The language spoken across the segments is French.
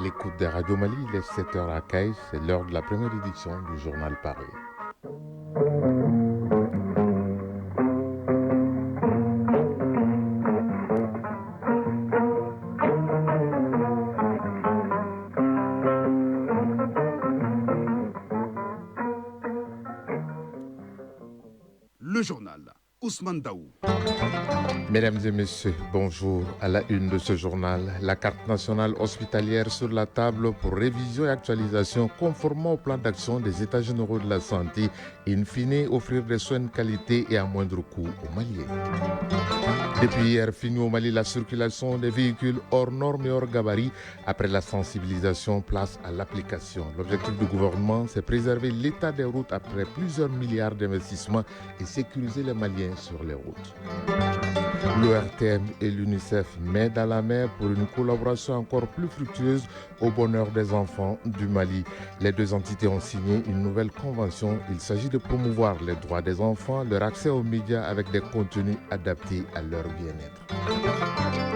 l'écoute des Radio Mali, il est 7h à Caïs, c'est l'heure de la première édition du journal Paris. Le journal Ousmane Daou. Mesdames et messieurs, bonjour. À la une de ce journal, la carte nationale hospitalière sur la table pour révision et actualisation conformément au plan d'action des États généraux de la santé et in fine offrir des soins de qualité et à moindre coût aux Maliens. Depuis hier, fini au Mali la circulation des véhicules hors normes et hors gabarit. Après la sensibilisation, place à l'application. L'objectif du gouvernement, c'est préserver l'état des routes après plusieurs milliards d'investissements et sécuriser les Maliens sur les routes. L'ORTM et l'UNICEF mettent à la main pour une collaboration encore plus fructueuse au bonheur des enfants du Mali. Les deux entités ont signé une nouvelle convention. Il s'agit de promouvoir les droits des enfants, leur accès aux médias avec des contenus adaptés à leur bien-être.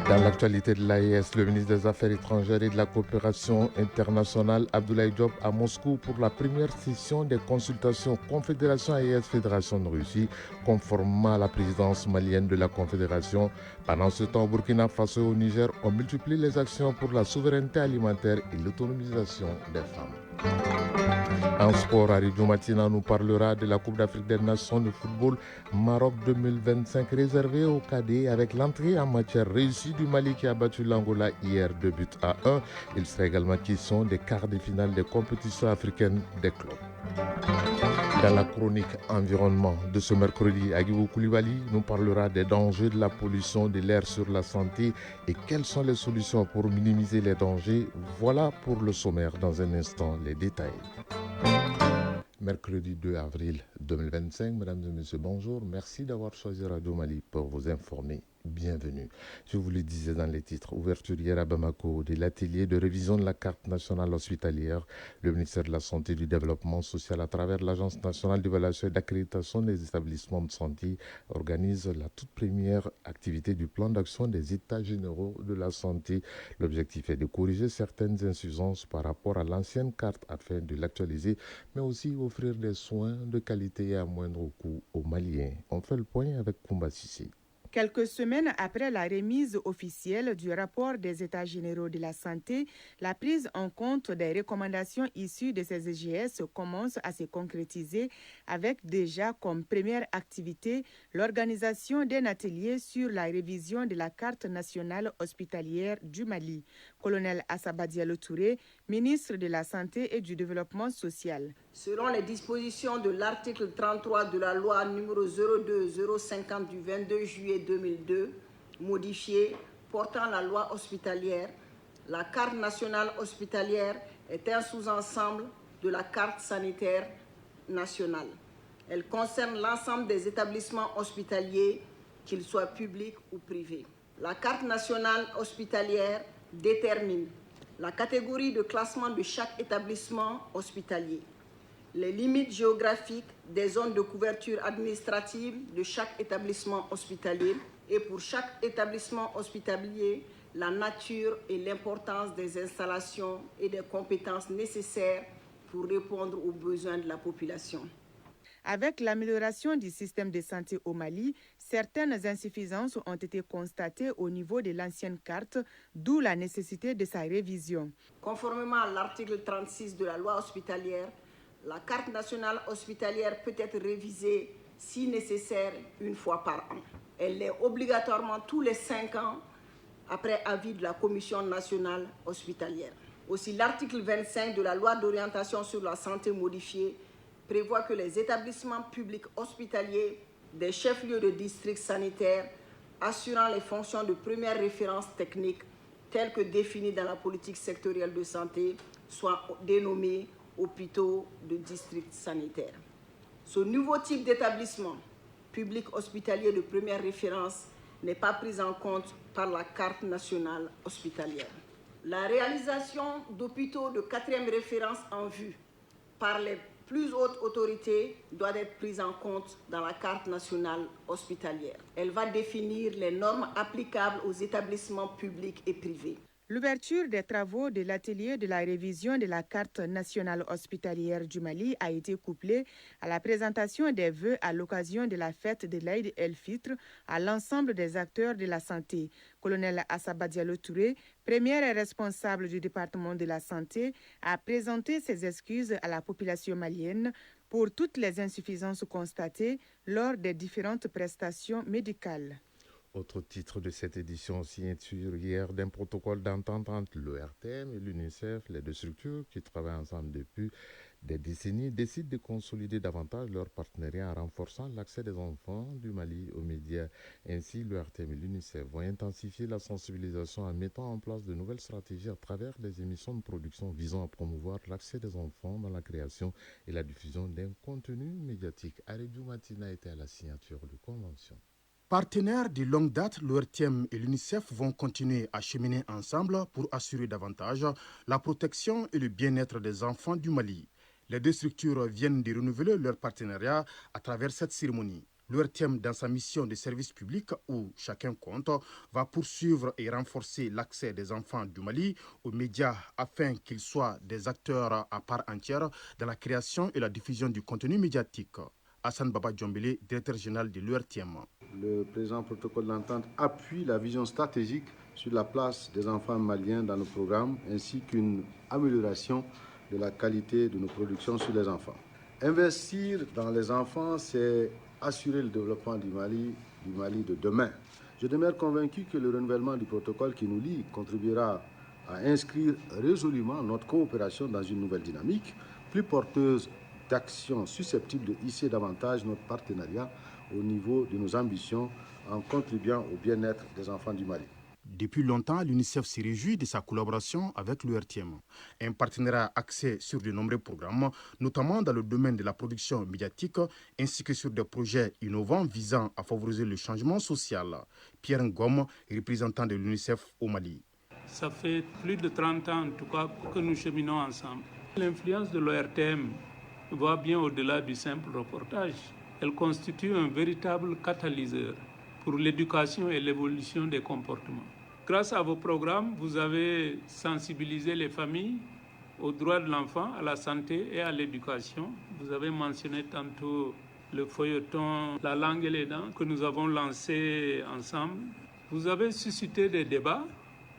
Dans l'actualité de l'AES, le ministre des Affaires étrangères et de la coopération internationale, Abdoulaye Diop, à Moscou pour la première session des consultations Confédération AES Fédération de Russie, conformément à la présidence malienne de la Confédération. Pendant ce temps, au Burkina Faso et au Niger, on multiplie les actions pour la souveraineté alimentaire et l'autonomisation des femmes. En sport, Aridou Matina nous parlera de la Coupe d'Afrique des Nations de football Maroc 2025 réservée aux cadets avec l'entrée en matière réussie du Mali qui a battu l'Angola hier 2-1. Il sera également question des quarts de finale des compétitions africaines des clubs. Dans la chronique environnement de ce mercredi, Agibou Koulibaly nous parlera des dangers de la pollution de l'air sur la santé et quelles sont les solutions pour minimiser les dangers. Voilà pour le sommaire. Dans un instant, les détails. Mercredi 2 avril 2025, mesdames et messieurs, bonjour. Merci d'avoir choisi Radio Mali pour vous informer. Bienvenue. Je vous le disais dans les titres, ouverture hier à Bamako de l'atelier de révision de la carte nationale hospitalière. Le ministère de la Santé et du Développement social, à travers l'Agence nationale d'évaluation et d'accréditation des établissements de santé, organise la toute première activité du plan d'action des États généraux de la santé. L'objectif est de corriger certaines insuffisances par rapport à l'ancienne carte afin de l'actualiser, mais aussi offrir des soins de qualité et à moindre coût aux Maliens. On fait le point avec Koumba Sissi. Quelques semaines après la remise officielle du rapport des États généraux de la santé, la prise en compte des recommandations issues de ces EGS commence à se concrétiser avec déjà comme première activité l'organisation d'un atelier sur la révision de la carte nationale hospitalière du Mali. Colonel Assaba Diallo Touré, ministre de la Santé et du Développement social. Selon les dispositions de l'article 33 de la loi numéro 02-050 du 22 juillet 2002, modifiée portant la loi hospitalière, la carte nationale hospitalière est un sous-ensemble de la carte sanitaire nationale. Elle concerne l'ensemble des établissements hospitaliers, qu'ils soient publics ou privés. La carte nationale hospitalière détermine la catégorie de classement de chaque établissement hospitalier, les limites géographiques des zones de couverture administrative de chaque établissement hospitalier et pour chaque établissement hospitalier, la nature et l'importance des installations et des compétences nécessaires pour répondre aux besoins de la population. Avec l'amélioration du système de santé au Mali, certaines insuffisances ont été constatées au niveau de l'ancienne carte, d'où la nécessité de sa révision. Conformément à l'article 36 de la loi hospitalière, la carte nationale hospitalière peut être révisée, si nécessaire, une fois par an. Elle l'est obligatoirement tous les 5 ans, après avis de la Commission nationale hospitalière. Aussi, l'article 25 de la loi d'orientation sur la santé modifiée prévoit que les établissements publics hospitaliers des chefs-lieux de district sanitaires assurant les fonctions de première référence technique telles que définies dans la politique sectorielle de santé soient dénommés hôpitaux de district sanitaire. Ce nouveau type d'établissement public hospitalier de première référence n'est pas pris en compte par la carte nationale hospitalière. La réalisation d'hôpitaux de quatrième référence en vue par les plus hautes autorités doit être prise en compte dans la carte nationale hospitalière. Elle va définir les normes applicables aux établissements publics et privés. L'ouverture des travaux de l'atelier de la révision de la carte nationale hospitalière du Mali a été couplée à la présentation des vœux à l'occasion de la fête de l'Aïd el-Fitr à l'ensemble des acteurs de la santé. Colonel Assaba Diallo Touré, premier responsable du département de la santé, a présenté ses excuses à la population malienne pour toutes les insuffisances constatées lors des différentes prestations médicales. Autre titre de cette édition, signature hier d'un protocole d'entente entre l'ORTM et l'UNICEF. Les deux structures qui travaillent ensemble depuis des décennies décident de consolider davantage leur partenariat en renforçant l'accès des enfants du Mali aux médias. Ainsi, l'ORTM et l'UNICEF vont intensifier la sensibilisation en mettant en place de nouvelles stratégies à travers les émissions de production visant à promouvoir l'accès des enfants dans la création et la diffusion d'un contenu médiatique. Aridou Matina était à la signature de convention. Partenaires de longue date, l'ORTM et l'UNICEF vont continuer à cheminer ensemble pour assurer davantage la protection et le bien-être des enfants du Mali. Les deux structures viennent de renouveler leur partenariat à travers cette cérémonie. L'ORTM, dans sa mission de service public où chacun compte, va poursuivre et renforcer l'accès des enfants du Mali aux médias afin qu'ils soient des acteurs à part entière dans la création et la diffusion du contenu médiatique. Hassan Baba Djombele, directeur général de l'ORTM. Le présent protocole d'entente appuie la vision stratégique sur la place des enfants maliens dans le programme ainsi qu'une amélioration de la qualité de nos productions sur les enfants. Investir dans les enfants, c'est assurer le développement du Mali de demain. Je demeure convaincu que le renouvellement du protocole qui nous lie contribuera à inscrire résolument notre coopération dans une nouvelle dynamique, plus porteuse d'actions susceptibles de hisser davantage notre partenariat au niveau de nos ambitions en contribuant au bien-être des enfants du Mali. Depuis longtemps, l'UNICEF se réjouit de sa collaboration avec l'ORTM. Un partenariat axé sur de nombreux programmes, notamment dans le domaine de la production médiatique, ainsi que sur des projets innovants visant à favoriser le changement social. Pierre Ngom, représentant de l'UNICEF au Mali. Ça fait plus de 30 ans en tout cas que nous cheminons ensemble. L'influence de l'ORTM va bien au-delà du simple reportage. Elle constitue un véritable catalyseur pour l'éducation et l'évolution des comportements. Grâce à vos programmes, vous avez sensibilisé les familles aux droits de l'enfant, à la santé et à l'éducation. Vous avez mentionné tantôt le feuilleton La langue et les dents que nous avons lancé ensemble. Vous avez suscité des débats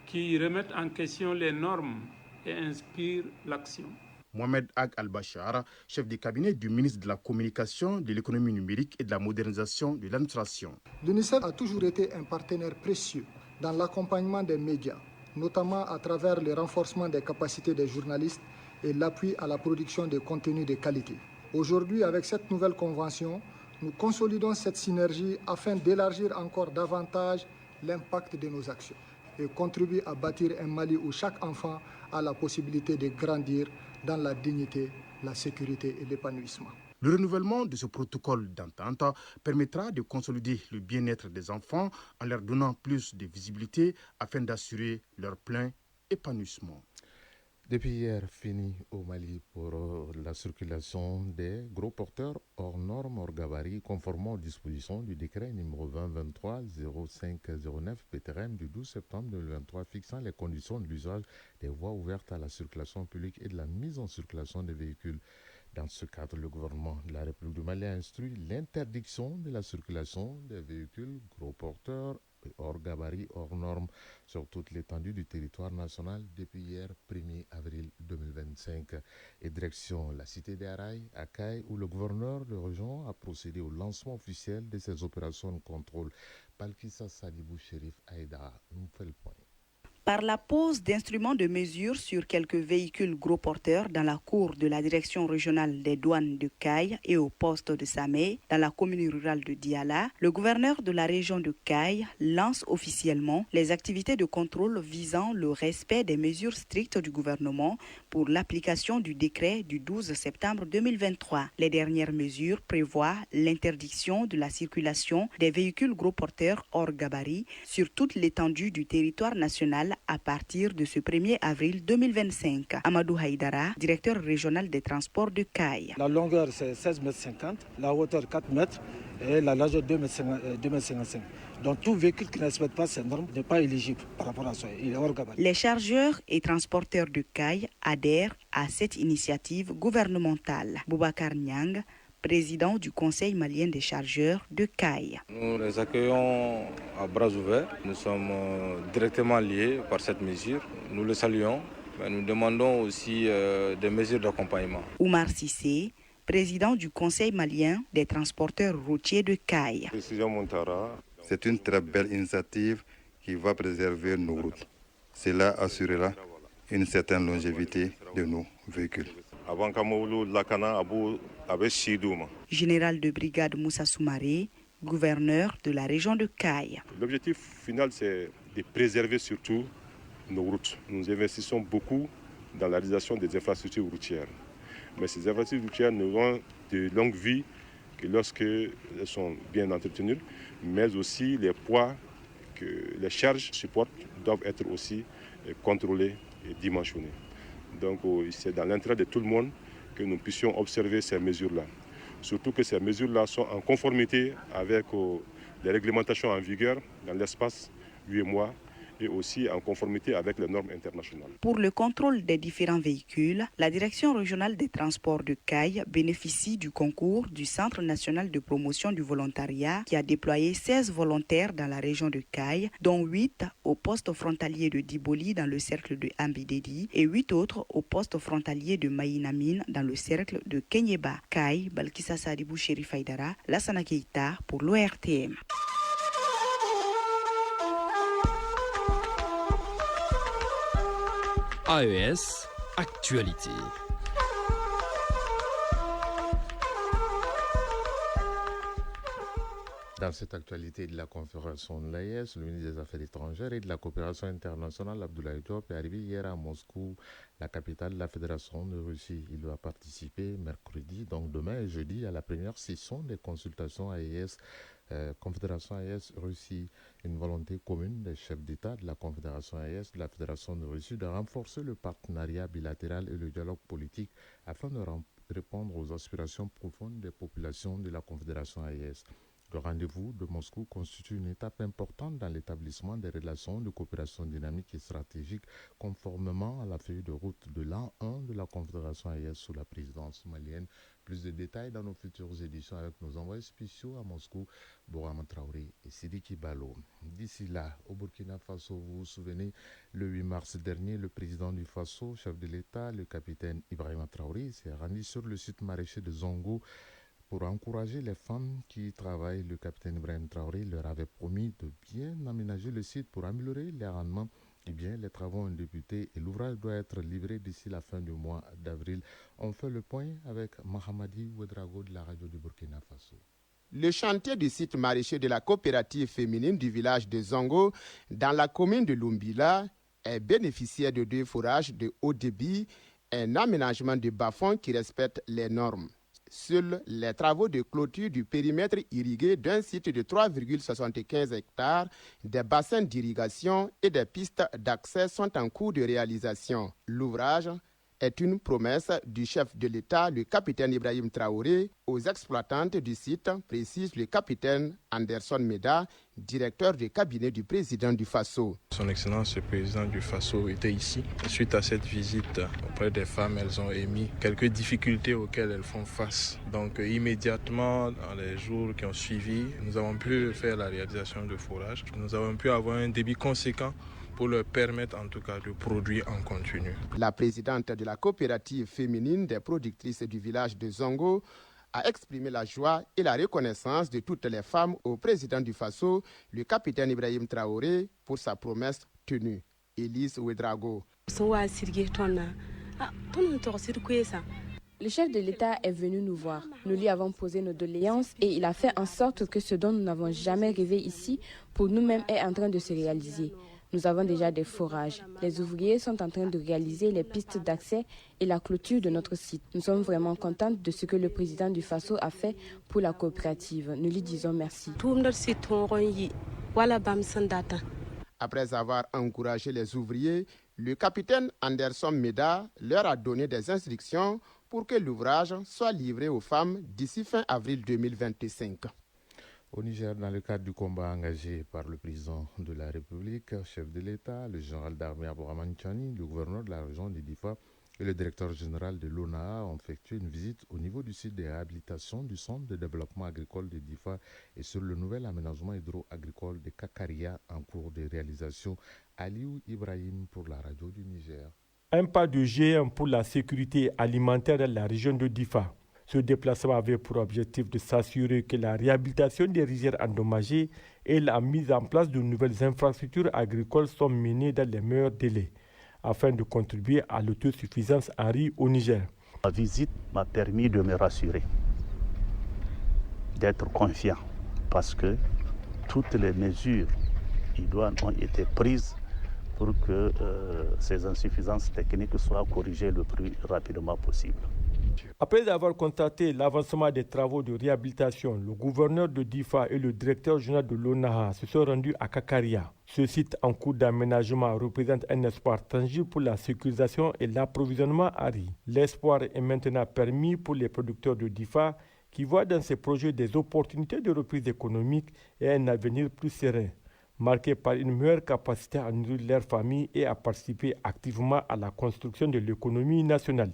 qui remettent en question les normes et inspirent l'action. Mohamed Ag Al-Bachar, chef de cabinet du ministre de la Communication, de l'économie numérique et de la modernisation de l'administration. L'UNICEF a toujours été un partenaire précieux dans l'accompagnement des médias, notamment à travers le renforcement des capacités des journalistes et l'appui à la production de contenus de qualité. Aujourd'hui, avec cette nouvelle convention, nous consolidons cette synergie afin d'élargir encore davantage l'impact de nos actions et contribuer à bâtir un Mali où chaque enfant a la possibilité de grandir dans la dignité, la sécurité et l'épanouissement. Le renouvellement de ce protocole d'entente permettra de consolider le bien-être des enfants en leur donnant plus de visibilité afin d'assurer leur plein épanouissement. Depuis hier, fini au Mali pour la circulation des gros porteurs hors normes, hors gabarit, conformément aux dispositions du décret numéro 2023-0509 PTRM du 12 septembre 2023 fixant les conditions de l'usage des voies ouvertes à la circulation publique et de la mise en circulation des véhicules. Dans ce cadre, le gouvernement de la République du Mali a instruit l'interdiction de la circulation des véhicules gros porteurs hors gabarit, hors normes sur toute l'étendue du territoire national depuis hier 1er avril 2025 et direction la cité d'Araï, à Caille, où le gouverneur de région a procédé au lancement officiel de ces opérations de contrôle. Palkissa Sadibou Chérif Aïda nous fait le point. Par la pose d'instruments de mesure sur quelques véhicules gros porteurs dans la cour de la direction régionale des douanes de Caille et au poste de Samé, dans la commune rurale de Diala, le gouverneur de la région de Caille lance officiellement les activités de contrôle visant le respect des mesures strictes du gouvernement pour l'application du décret du 12 septembre 2023. Les dernières mesures prévoient l'interdiction de la circulation des véhicules gros porteurs hors gabarit sur toute l'étendue du territoire national à partir de ce 1er avril 2025. Amadou Haïdara, directeur régional des transports de Caille. La longueur c'est 16,50 m, la hauteur 4 m et la largeur 2,55 m. Donc tout véhicule qui ne respecte pas ces normes n'est pas éligible par rapport à ça. Il est hors gabarit. Les chargeurs et transporteurs de cailles adhèrent à cette initiative gouvernementale. Boubacar Niang, président du Conseil malien des chargeurs de cailles. Nous les accueillons à bras ouverts. Nous sommes directement liés par cette mesure. Nous le saluons. Mais nous demandons aussi des mesures d'accompagnement. Oumar Sissé, président du Conseil malien des transporteurs routiers de cailles. C'est une très belle initiative qui va préserver nos routes. Cela assurera une certaine longévité de nos véhicules. Général de brigade Moussa Soumaré, gouverneur de la région de Caille. L'objectif final, c'est de préserver surtout nos routes. Nous investissons beaucoup dans la réalisation des infrastructures routières. Mais ces infrastructures routières n'auront de longue vie que lorsqu'elles sont bien entretenues, mais aussi les poids que les charges supportent doivent être aussi contrôlés et dimensionnés. Donc c'est dans l'intérêt de tout le monde que nous puissions observer ces mesures-là. Surtout que ces mesures-là sont en conformité avec les réglementations en vigueur dans l'espace 8 mois et aussi en conformité avec les normes internationales. Pour le contrôle des différents véhicules, la Direction régionale des transports de Caille bénéficie du concours du Centre national de promotion du volontariat qui a déployé 16 volontaires dans la région de Caille, dont 8 au poste frontalier de Diboli dans le cercle de Ambidedi et 8 autres au poste frontalier de Maïnamine dans le cercle de Kenyeba. Caille, Balkissa Sadibou Chérif Aïdara, Lassana Keita pour l'ORTM. AES, actualité. Dans cette actualité de la conférence de l'AES, le ministre des Affaires étrangères et de la coopération internationale, Abdoulaye Diop, est arrivé hier à Moscou, la capitale de la Fédération de Russie. Il doit participer mercredi, donc demain et jeudi, à la première session des consultations AES, Confédération AES-Russie. Une volonté commune des chefs d'État de la Confédération AES, de la Fédération de Russie, de renforcer le partenariat bilatéral et le dialogue politique afin de répondre aux aspirations profondes des populations de la Confédération AES. Le rendez-vous de Moscou constitue une étape importante dans l'établissement des relations de coopération dynamique et stratégique conformément à la feuille de route de l'an 1 de la Confédération AES sous la présidence malienne. Plus de détails dans nos futures éditions avec nos envoyés spéciaux à Moscou, Bourama Traoré et Sidiki Balo. D'ici là, au Burkina Faso, vous vous souvenez, le 8 mars dernier, le président du Faso, chef de l'État, le capitaine Ibrahima Traoré, s'est rendu sur le site maraîcher de Zongo pour encourager les femmes qui y travaillent. Le capitaine Ibrahim Traoré leur avait promis de bien aménager le site pour améliorer les rendements. Eh bien, les travaux ont débuté et l'ouvrage doit être livré d'ici la fin du mois d'avril. On fait le point avec Mahamadi Ouedraogo de la radio du Burkina Faso. Le chantier du site maraîcher de la coopérative féminine du village de Zongo, dans la commune de Lumbila, est bénéficiaire de 2 forages de haut débit et un aménagement de bas-fonds qui respecte les normes. Seuls les travaux de clôture du périmètre irrigué d'un site de 3,75 hectares, des bassins d'irrigation et des pistes d'accès sont en cours de réalisation. L'ouvrage est une promesse du chef de l'État, le capitaine Ibrahim Traoré, aux exploitantes du site, précise le capitaine Anderson Meda, directeur du cabinet du président du Faso. Son Excellence le président du Faso était ici. Suite à cette visite auprès des femmes, elles ont émis quelques difficultés auxquelles elles font face. Donc immédiatement, dans les jours qui ont suivi, nous avons pu faire la réalisation de forages. Nous avons pu avoir un débit conséquent pour leur permettre en tout cas de produire en continu. La présidente de la coopérative féminine des productrices du village de Zongo a exprimé la joie et la reconnaissance de toutes les femmes au président du Faso, le capitaine Ibrahim Traoré, pour sa promesse tenue. Elise Ouedraogo. Le chef de l'État est venu nous voir. Nous lui avons posé nos doléances et il a fait en sorte que ce dont nous n'avons jamais rêvé ici pour nous-mêmes est en train de se réaliser. Nous avons déjà des forages. Les ouvriers sont en train de réaliser les pistes d'accès et la clôture de notre site. Nous sommes vraiment contentes de ce que le président du Faso a fait pour la coopérative. Nous lui disons merci. Après avoir encouragé les ouvriers, le capitaine Anderson Meda leur a donné des instructions pour que l'ouvrage soit livré aux femmes d'ici fin avril 2025. Au Niger, dans le cadre du combat engagé par le président de la République, chef de l'État, le général d'armée Abdourahmane Tchani, le gouverneur de la région de Difa et le directeur général de l'ONAA ont effectué une visite au niveau du site de réhabilitation du centre de développement agricole de Difa et sur le nouvel aménagement hydro-agricole de Kakaria en cours de réalisation. Aliou Ibrahim pour la radio du Niger. Un pas de géant pour la sécurité alimentaire dans la région de Difa. Ce déplacement avait pour objectif de s'assurer que la réhabilitation des rizières endommagées et la mise en place de nouvelles infrastructures agricoles sont menées dans les meilleurs délais, afin de contribuer à l'autosuffisance en riz au Niger. La visite m'a permis de me rassurer, d'être confiant, parce que toutes les mesures idoines ont été prises pour que ces insuffisances techniques soient corrigées le plus rapidement possible. Après avoir constaté l'avancement des travaux de réhabilitation, le gouverneur de Difa et le directeur général de l'ONAA se sont rendus à Kakaria. Ce site en cours d'aménagement représente un espoir tangible pour la sécurisation et l'approvisionnement à riz. L'espoir est maintenant permis pour les producteurs de Difa qui voient dans ces projets des opportunités de reprise économique et un avenir plus serein, marqué par une meilleure capacité à nourrir leur famille et à participer activement à la construction de l'économie nationale.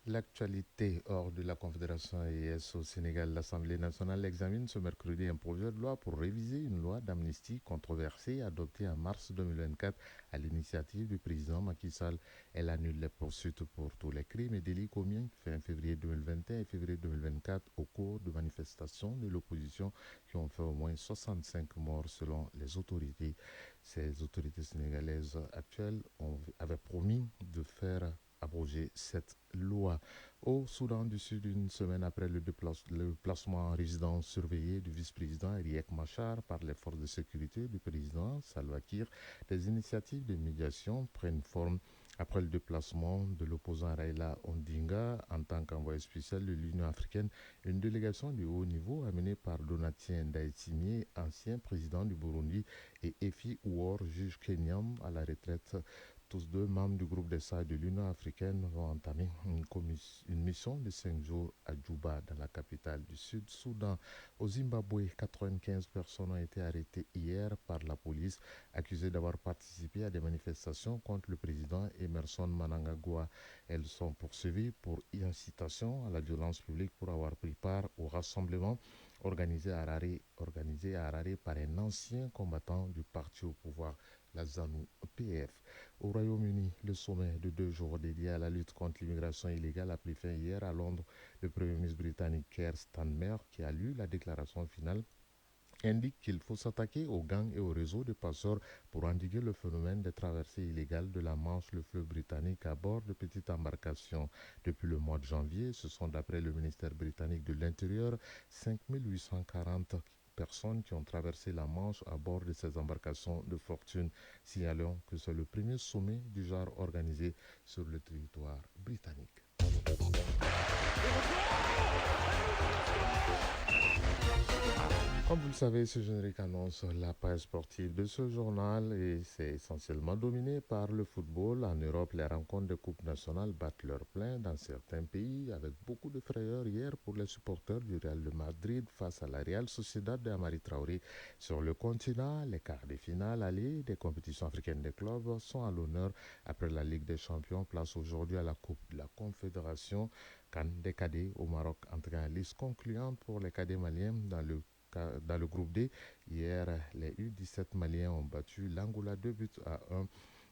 L'actualité hors de la Confédération ES au Sénégal, l'Assemblée nationale examine ce mercredi un projet de loi pour réviser une loi d'amnistie controversée adoptée en mars 2024 à l'initiative du président Macky Sall. Elle annule les poursuites pour tous les crimes et délits commis fin février 2021 et février 2024 au cours de manifestations de l'opposition qui ont fait au moins 65 morts selon les autorités. Ces autorités sénégalaises actuelles avaient promis de faire abroger cette loi. Au Soudan du Sud, une semaine après le placement en résidence surveillée du vice-président Riek Machar par les forces de sécurité du président Salva Kiir, des initiatives de médiation prennent forme. Après le déplacement de l'opposant Raila Odinga en tant qu'envoyé spécial de l'Union africaine, une délégation de haut niveau amenée par Donatien Ndaitimié, ancien président du Burundi, et Efi Ouor, juge kenyan à la retraite, tous deux membres du groupe des sages de l'Union africaine, vont entamer une mission de 5 jours à Djouba, dans la capitale du Sud-Soudan. Au Zimbabwe, 95 personnes ont été arrêtées hier par la police, accusées d'avoir participé à des manifestations contre le président Emerson Mnangagwa. Elles sont poursuivies pour incitation à la violence publique pour avoir pris part au rassemblement organisé à Harare par un ancien combattant du parti au pouvoir, la ZANU-PF. Au Royaume-Uni, le sommet de 2 jours dédié à la lutte contre l'immigration illégale a pris fin hier à Londres. Le Premier ministre britannique Keir Starmer, qui a lu la déclaration finale, indique qu'il faut s'attaquer aux gangs et aux réseaux de passeurs pour endiguer le phénomène des traversées illégales de la Manche, le fleuve britannique, à bord de petites embarcations. Depuis le mois de janvier, ce sont, d'après le ministère britannique de l'Intérieur, 5840 personnes qui ont traversé la Manche à bord de ces embarcations de fortune. Signalons que c'est le premier sommet du genre organisé sur le territoire britannique. Comme vous le savez, ce générique annonce la page sportive de ce journal et c'est essentiellement dominé par le football. En Europe, les rencontres de Coupe nationale battent leur plein dans certains pays avec beaucoup de frayeur hier pour les supporters du Real de Madrid face à la Real Sociedad de Amari Traoré. Sur le continent, les quarts de finale allées des compétitions africaines des clubs sont à l'honneur après la Ligue des Champions. Place aujourd'hui à la Coupe de la Confédération CAN des cadets au Maroc, entraînant une liste concluante pour les cadets maliens dans le groupe D. Hier, les U17 maliens ont battu l'Angola 2-1.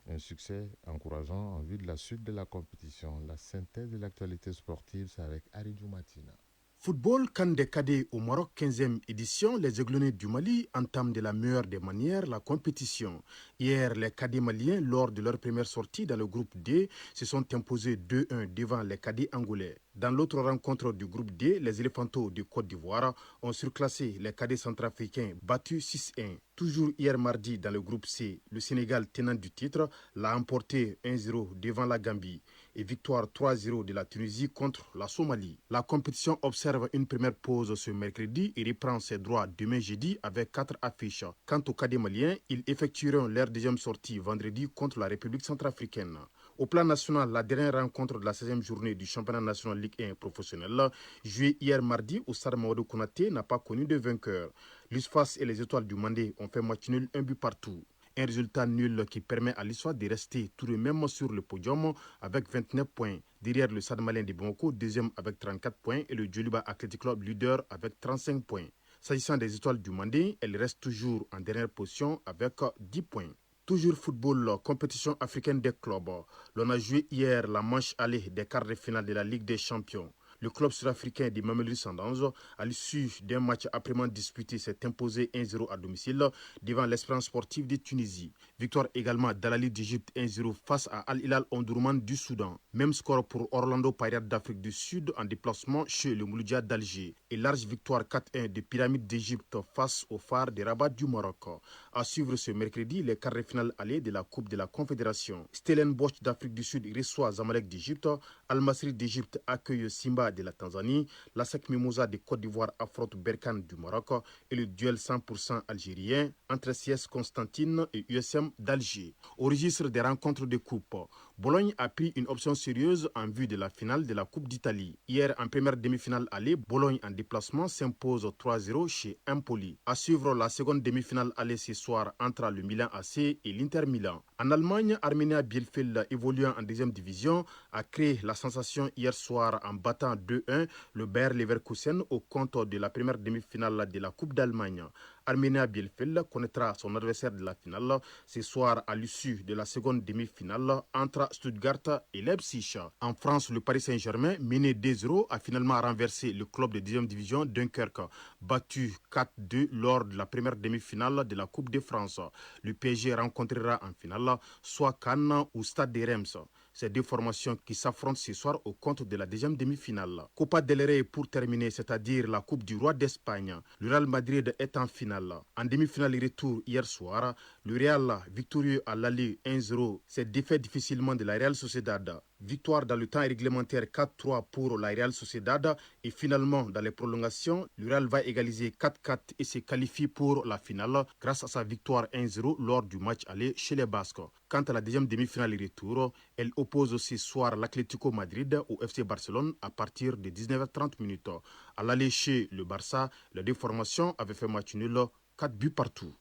Un succès encourageant en vue de la suite de la compétition. La synthèse de l'actualité sportive, c'est avec Aridou Matina. Football CAN des cadets au Maroc, 15e édition, les Aiglonnés du Mali entament de la meilleure des manières la compétition. Hier, les cadets maliens, lors de leur première sortie dans le groupe D, se sont imposés 2-1 devant les cadets angolais. Dans l'autre rencontre du groupe D, les Éléphantos de Côte d'Ivoire ont surclassé les cadets centrafricains battus 6-1. Toujours hier mardi dans le groupe C, le Sénégal, tenant du titre, l'a emporté 1-0 devant la Gambie et victoire 3-0 de la Tunisie contre la Somalie. La compétition observe une première pause ce mercredi et reprend ses droits demain jeudi avec 4 affiches. Quant aux cadets maliens, ils effectueront leur deuxième sortie vendredi contre la République centrafricaine. Au plan national, la dernière rencontre de la 16e journée du championnat national Ligue 1 professionnel, jouée hier mardi au stade Mamadou Konaté, n'a pas connu de vainqueur. L'USFAS et les Étoiles du Mandé ont fait match nul, un but partout. Un résultat nul qui permet à l'USFAS de rester tout de même sur le podium avec 29 points. Derrière le Stade Malien de Bamako, deuxième avec 34 points et le Djoliba Athletic Club leader avec 35 points. S'agissant des Étoiles du Mandé, elles restent toujours en dernière position avec 10 points. Toujours football, compétition africaine des clubs. L'on a joué hier la manche aller des quarts de finale de la Ligue des Champions. Le club sud-africain des Mamelodi Sundowns, à l'issue d'un match âprement disputé, s'est imposé 1-0 à domicile devant l'Espérance sportive de Tunisie. Victoire également d'Al-Ahly d'Égypte 1-0 face à Al-Hilal Omdurman du Soudan. Même score pour Orlando Pirates d'Afrique du Sud en déplacement chez le Mouloudia d'Alger. Et large victoire 4-1 des Pyramides d'Égypte face au Phare de Rabat du Maroc. À suivre ce mercredi les quarts de finale allées de la Coupe de la Confédération. Stellenbosch d'Afrique du Sud reçoit Zamalek d'Égypte. Al-Masri d'Égypte accueille Simba de la Tanzanie, la SEC Mimosa de Côte d'Ivoire affronte Berkane du Maroc et le duel 100% algérien entre CS Constantine et USM d'Alger. Au registre des rencontres de coupe, Bologne a pris une option sérieuse en vue de la finale de la Coupe d'Italie. Hier, en première demi-finale aller, Bologne en déplacement s'impose 3-0 chez Empoli. À suivre la seconde demi-finale aller ce soir entre le Milan AC et l'Inter Milan. En Allemagne, Arminia Bielefeld, évoluant en deuxième division, a créé la sensation hier soir en battant 2-1 le Bayer Leverkusen au compte de la première demi-finale de la Coupe d'Allemagne. Arminia Bielefeld connaîtra son adversaire de la finale ce soir à l'issue de la seconde demi-finale entre Stuttgart et Leipzig. En France, le Paris Saint-Germain, mené 2-0, a finalement renversé le club de deuxième division Dunkerque, battu 4-2 lors de la première demi-finale de la Coupe de France. Le PSG rencontrera en finale soit Cannes ou Stade de Reims. Ces deux formations qui s'affrontent ce soir au compte de la deuxième demi-finale. Copa del Rey pour terminer, c'est-à-dire la Coupe du Roi d'Espagne. Le Real Madrid est en finale. En demi-finale retour hier soir, le Real victorieux à l'aller 1-0 s'est défait difficilement de la Real Sociedad. Victoire dans le temps réglementaire 4-3 pour la Real Sociedad et finalement dans les prolongations, le Real va égaliser 4-4 et se qualifie pour la finale grâce à sa victoire 1-0 lors du match aller chez les Basques. Quant à la deuxième demi-finale retour, elle oppose ce soir l'Atlético Madrid au FC Barcelone à partir de 19h30. À l'aller chez le Barça, les deux formations avaient fait match nul, 4 buts partout.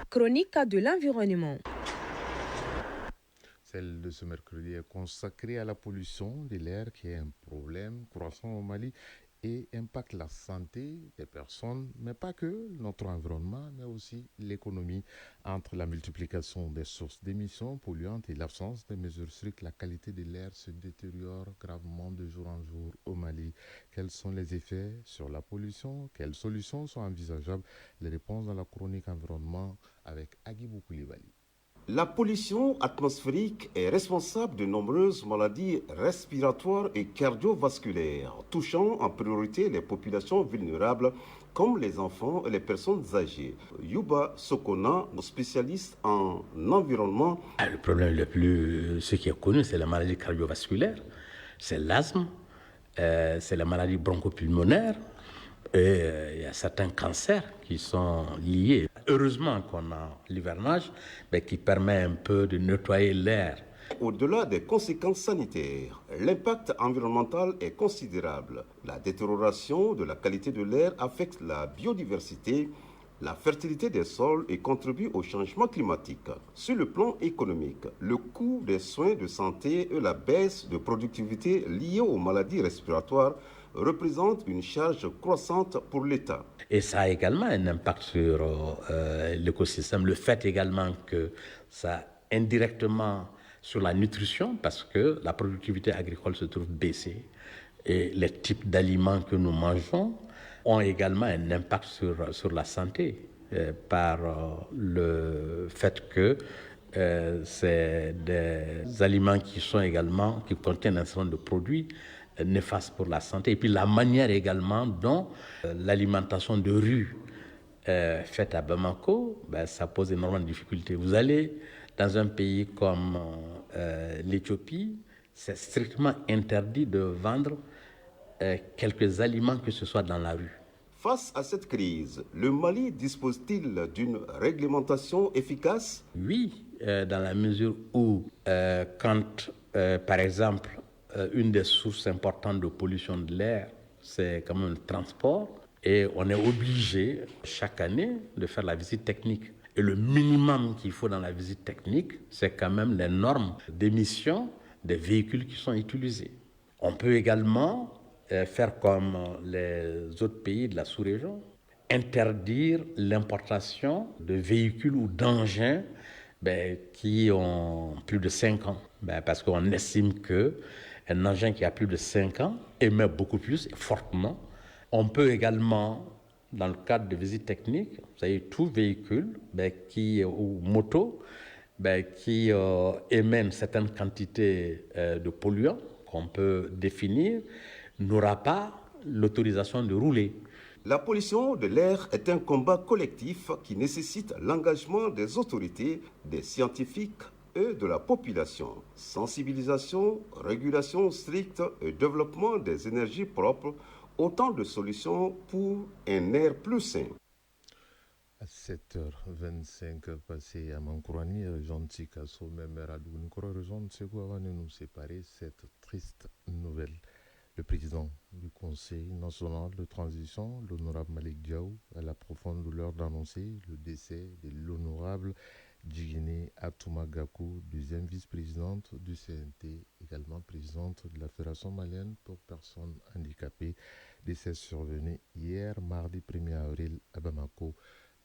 Chronique de l'environnement. Celle de ce mercredi est consacrée à la pollution de l'air qui est un problème croissant au Mali et impacte la santé des personnes, mais pas que notre environnement, mais aussi l'économie. Entre la multiplication des sources d'émissions polluantes et l'absence de mesures strictes, la qualité de l'air se détériore gravement de jour en jour au Mali. Quels sont les effets sur la pollution? Quelles solutions sont envisageables? Les réponses dans la chronique environnement avec Agibou Koulibaly. La pollution atmosphérique est responsable de nombreuses maladies respiratoires et cardiovasculaires, touchant en priorité les populations vulnérables comme les enfants et les personnes âgées. Yuba Sokona, spécialiste en environnement. Le problème ce qui est connu, c'est la maladie cardiovasculaire, c'est l'asthme, c'est la maladie bronchopulmonaire. Et il y a certains cancers qui sont liés. Heureusement qu'on a l'hivernage, mais qui permet un peu de nettoyer l'air. Au-delà des conséquences sanitaires, l'impact environnemental est considérable. La détérioration de la qualité de l'air affecte la biodiversité, la fertilité des sols et contribue au changement climatique. Sur le plan économique, le coût des soins de santé et la baisse de productivité liée aux maladies respiratoires représente une charge croissante pour l'État. Et ça a également un impact sur l'écosystème. Le fait également que ça indirectement sur la nutrition, parce que la productivité agricole se trouve baissée et les types d'aliments que nous mangeons ont également un impact sur la santé par le fait que c'est des aliments qui contiennent un certain nombre de produits néfastes pour la santé. Et puis la manière également dont l'alimentation de rue faite à Bamako, ça pose énormément de difficultés. Vous allez dans un pays comme l'Éthiopie, c'est strictement interdit de vendre quelques aliments que ce soit dans la rue. Face à cette crise, le Mali dispose-t-il d'une réglementation efficace? Oui, dans la mesure où quand, par exemple, une des sources importantes de pollution de l'air, c'est quand même le transport, et on est obligé chaque année de faire la visite technique. Et le minimum qu'il faut dans la visite technique, c'est quand même les normes d'émission des véhicules qui sont utilisés. On peut également faire comme les autres pays de la sous-région, interdire l'importation de véhicules ou d'engins qui ont plus de 5 ans. Parce qu'on estime qu'un engin qui a plus de 5 ans émet beaucoup plus, fortement. On peut également, dans le cadre de visites techniques, vous savez, tout véhicule ou moto qui émet une certaine quantité de polluants qu'on peut définir, n'aura pas l'autorisation de rouler. La pollution de l'air est un combat collectif qui nécessite l'engagement des autorités, des scientifiques et de la population. Sensibilisation, régulation stricte et développement des énergies propres, autant de solutions pour un air plus sain. À 7h25 passé à Mankourani, gentil Kasso, même Radou, nous rejoindre ce qu'on va nous séparer cette triste nouvelle. Le président du Conseil national de transition, l'honorable Malick Diaw, a la profonde douleur d'annoncer le décès de l'honorable Djigine Atouma Gakou, deuxième vice-présidente du CNT, également présidente de la Fédération malienne pour personnes handicapées. Décès survenu hier, mardi 1er avril, à Bamako.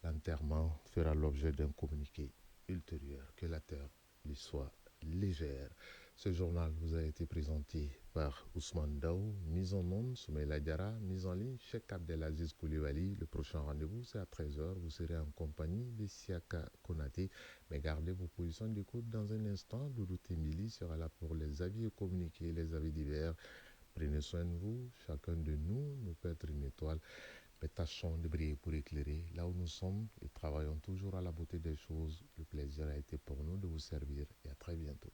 L'enterrement fera l'objet d'un communiqué ultérieur. Que la terre lui soit légère. Ce journal vous a été présenté par Ousmane Daou, mise en onde, Soumaïla Diarra, mise en ligne, Cheikh Abdelaziz Koulibaly. Le prochain rendez-vous, c'est à 13h. Vous serez en compagnie de Siaka Konaté. Mais gardez vos positions d'écoute dans un instant. Doudou Tembili sera là pour les avis et communiquer, les avis divers. Prenez soin de vous. Chacun de nous peut être une étoile. Mais tâchons de briller pour éclairer là où nous sommes et travaillons toujours à la beauté des choses. Le plaisir a été pour nous de vous servir et à très bientôt.